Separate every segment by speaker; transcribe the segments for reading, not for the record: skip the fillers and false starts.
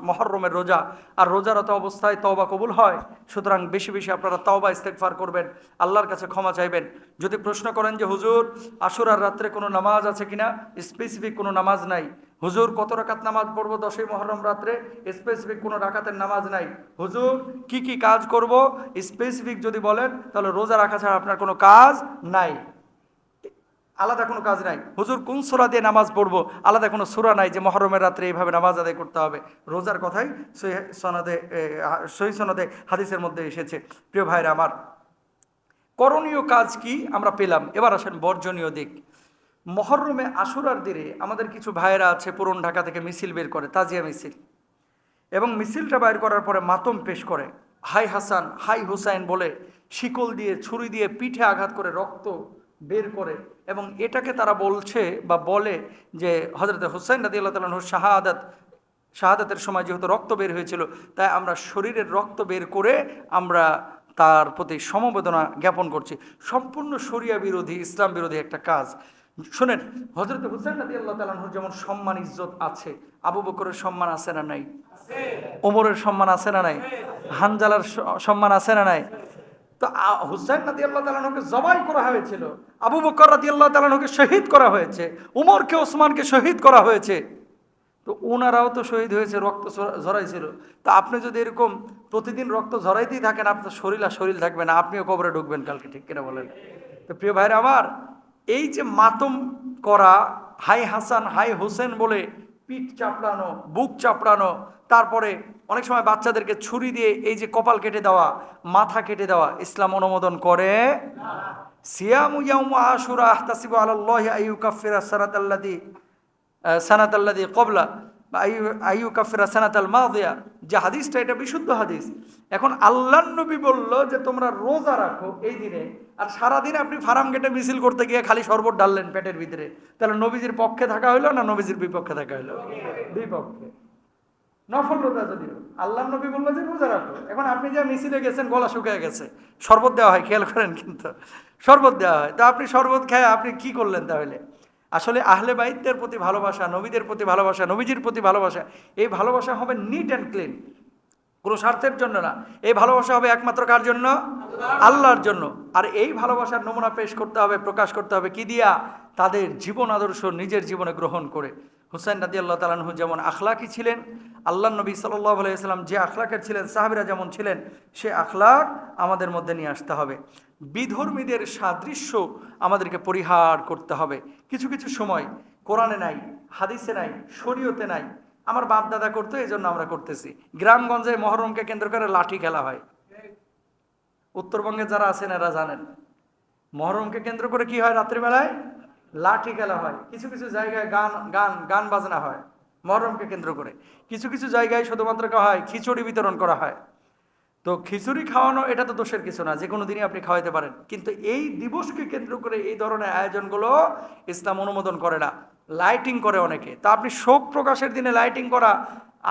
Speaker 1: মুহররমের রোজা, আর রোজারত অবস্থায় তওবা কবুল হয়। সুতরাং বেশি বেশি আপনারা তওবা ইস্তেগফার করবেন, আল্লাহর কাছে ক্ষমা চাইবেন। যদি প্রশ্ন করেন যে হুজুর আশুরার রাত্রে কোনো নামাজ আছে কিনা, স্পেসিফিক কোনো নামাজ নাই। হুজুর কত রাকাত নামাজ পড়বো 10ই মুহররম রাত্রে, স্পেসিফিক কোনো রাকাতের নামাজ নাই। হুজুর কি কি কাজ করব, স্পেসিফিক যদি বলেন তাহলে রোজা রাখা ছাড়া আপনার কোনো কাজ নাই, আলাদা কোনো কাজ নাই। হুজুর কোন সূরা দিয়ে নামাজ পড়বো, আলাদা কোনো সূরা নাই যে মুহররমের রাত্রে এইভাবে নামাজ আদায় করতে হবে। রোজার কথাই সহিহ সনদে হাদিসের মধ্যে এসেছে। প্রিয় ভাইরা আমার, করণীয় কাজ কি আমরা পেলাম, এবার আসেন বর্জনীয় দিক। মুহররমে আশুরার দিনে আমাদের কিছু ভাইয়েরা আছে পুরন ঢাকা থেকে মিছিল বের করে, তাজিয়া মিছিল, এবং মিছিলটা বাইর করার পরে মাতম পেশ করে, হাই হাসান হাই হুসাইন বলে শিকল দিয়ে ছুরি দিয়ে পিঠে আঘাত করে রক্ত বের করে, এবং এটাকে তারা বলছে বা বলে যে হযরত হুসাইন রাদিয়াল্লাহু তাআলা আনহু শাহাদাতের সময় যেহেতু রক্ত বের হয়েছিল, তাই আমরা শরীরের রক্ত বের করে আমরা তার প্রতি সমবেদনা জ্ঞাপন করছি। সম্পূর্ণ শরিয়া বিরোধী, ইসলাম বিরোধী একটা কাজ। শোনেন, হযরত হুসাইন রাদিয়াল্লাহু তাআলা আনহুর যেমন সম্মান ইজ্জত আছে, আবু বকরের সম্মান আছে না নাই? ওমরের সম্মান আছে না নাই? হানজালার সম্মান আছে না নাই? তো হুসাইন রাদিয়াল্লাহু তাআলা আনহুকে জবাই করা হয়েছিল, আবু বকর রাদিয়াল্লাহু তাআলা আনহুকে শহীদ করা হয়েছে, উমরকে ওসমানকে শহীদ করা হয়েছে। তো ওনারাও তো শহীদ হয়েছে, রক্ত ঝরাইছিল। তা আপনি যদি এরকম প্রতিদিন রক্ত ঝরাইতেই থাকেন, আপনার শরীর আর শরীর থাকবে না, আপনিও কবরে ঢুকবেন কালকে, ঠিক কিনা বলেন? তো প্রিয় ভাইরা আমার, এই যে মাতম করা, হাই হাসান হাই হোসেন বলে পিঠ চাপড়ানো, বুক চাপড়ানো, তারপরে অনেক সময় বাচ্চাদেরকে ছুরি দিয়ে এই যে কপাল কেটে দেওয়া, মাথা কেটে দেওয়া, ইসলাম অনুমোদন করে। সিয়ামু ইয়াউমু আশুরা আহতাসিবু আলাল্লাহি আইয়ুকাফিরা সানাতাল্লাযী ক্বাবলা বা আইয়ুকাফিরা সানাতাল মাদিয়া, যে হাদিসটা এটা বিশুদ্ধ হাদিস। এখন আল্লাহর নবী বলল যে তোমরা রোজা রাখো এই দিনে, আর সারাদিন আপনি ফার্ম গেটে মিছিল করতে গিয়ে খালি শরবত ঢাললেন পেটের ভিতরে, তাহলে নবীজির পক্ষে থাকা হইলো না নবীজির বিপক্ষে থাকা হইলো? বিপক্ষে। নফল রোজা যদিও আল্লাহর নবী বললো যে রোজা রাখো, এখন আপনি যা মিছিলে গেছেন গলা শুকিয়ে গেছে, শরবত দেওয়া হয়, খেয়াল করেন কিন্তু শরবত দেওয়া হয়, তো আপনি শরবত খেয়ে আপনি কি করলেন তাহলে? আসলে আহলে বাইতের প্রতি ভালোবাসা, নবীদের প্রতি ভালোবাসা, নবীজির প্রতি ভালোবাসা, এই ভালোবাসা হবে নিট অ্যান্ড ক্লিন, কোনো স্বার্থের জন্য না। এই ভালোবাসা হবে একমাত্র কার জন্য? আল্লাহর জন্য। আর এই ভালোবাসার নমুনা পেশ করতে হবে, প্রকাশ করতে হবে কি দিয়া? তাদের জীবন আদর্শ নিজের জীবনে গ্রহণ করে। হুসাইন রাদিয়াল্লাহু তাআলা আনহু যেমন আখলাকি ছিলেন, আল্লাহ নবী সাল্লাল্লাহু আলাইহি ওয়াসাল্লাম যে আখলাকের ছিলেন, সাহাবীরা যেমন ছিলেন, সে আখলাক আমাদের মধ্যে নিয়ে আসতে হবে। বিধর্মীদের সাদৃশ্য আমাদেরকে পরিহার করতে হবে। কিছু কিছু সময় কোরআনে নাই, হাদিসে নাই, শরীয়তে নাই, আমার বাপ দাদা করতো এই জন্য আমরা করতেছি। গ্রামগঞ্জে মহরমকে কেন্দ্র করে লাঠি খেলা হয়, উত্তরবঙ্গে যারা আছেন এরা জানেন মহরমকে কেন্দ্র করে কি হয়, রাত্রিবেলায় লাঠি খেলা হয়। কিছু কিছু জায়গায় গান গান গান বাজনা হয় মহরমকে কেন্দ্র করে। কিছু কিছু জায়গায় শুধুমাত্র হয় খিচুড়ি বিতরণ করা হয়। তো খিচুড়ি খাওয়ানো এটা তো দোষের কিছু না, যে কোনো দিনই আপনি খাওয়াইতে পারেন, কিন্তু এই দিবসকে কেন্দ্র করে এই ধরনের আয়োজনগুলো ইসলাম অনুমোদন করে না। লাইটিং করে অনেকে, তা আপনি শোক প্রকাশের দিনে লাইটিং করা,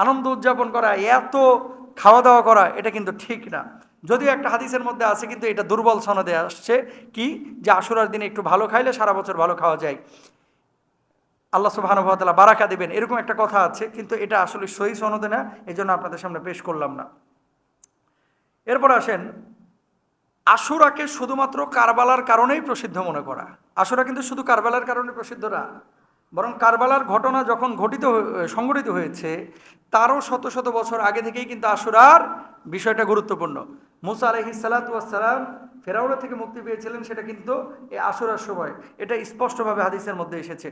Speaker 1: আনন্দ উদযাপন করা, এত খাওয়া দাওয়া করা, এটা কিন্তু ঠিক না। যদিও একটা হাদিসের মধ্যে আছে, কিন্তু এটা দুর্বল সনদে আসছে, কি যে আশুরার দিনে একটু ভালো খাইলে সারা বছর ভালো খাওয়া যায়, আল্লাহ সুবহানাহু ওয়া তাআলা বারাকা দিবেন, এরকম একটা কথা আছে, কিন্তু এটা আসলে সহিহ সনদে না, এই জন্য আপনাদের সামনে পেশ করলাম না। এরপর আসেন, আশুরাকে শুধুমাত্র কারবালার কারণেই প্রসিদ্ধ মনে করা। আশুরা কিন্তু শুধু কারবালার কারণে প্রসিদ্ধ না, বরং কারবালার ঘটনা যখন সংঘটিত হয়েছে তারও শত শত বছর আগে থেকেই কিন্তু আশুরার বিষয়টা গুরুত্বপূর্ণ। মুসা আলাইহিস সালাতু ওয়াস সালাম ফেরাউনের থেকে মুক্তি পেয়েছিলেন, সেটা কিন্তু এই আশুরার সময়, এটা স্পষ্টভাবে হাদিসের মধ্যে এসেছে।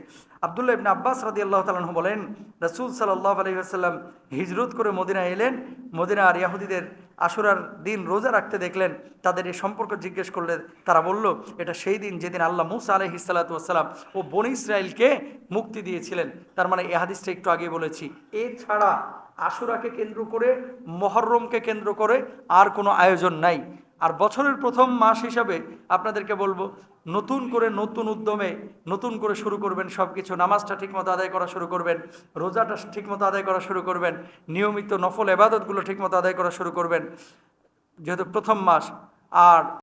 Speaker 1: আব্দুল্লাহ ইবনে আব্বাস রাদিয়াল্লাহু তাআলা আনহু বলেন, রাসূল সাল্লাল্লাহু আলাইহি ওয়াসাল্লাম হিজরত করে মদিনায় এলেন, মদিনা আর ইহুদিদের আশুরার দিন রোজা রাখতে দেখলেন, তাদের এই সম্পর্ক জিজ্ঞেস করলে তারা বলল, এটা সেই দিন যেদিন আল্লাহ মুসা আলাইহিস সালাতু ওয়াস সালাম ও বনী ইসরাইলকে মুক্তি দিয়েছিলেন। তার মানে এই হাদিসটা একটু আগে বলেছি। এছাড়া আশুরাকে কেন্দ্র করে, মুহররমকে কেন্দ্র করে আর কোনো আয়োজন নাই। আর বছরের প্রথম মাস হিসাবে আপনাদেরকে বলবো, নতুন করে নতুন উদ্যমে নতুন করে শুরু করবেন সব কিছু। নামাজটা ঠিকমতো আদায় করা শুরু করবেন, রোজাটা ঠিকমতো আদায় করা শুরু করবেন, নিয়মিত নফল ইবাদতগুলো ঠিকমতো আদায় করা শুরু করবেন, যেহেতু প্রথম মাস। আর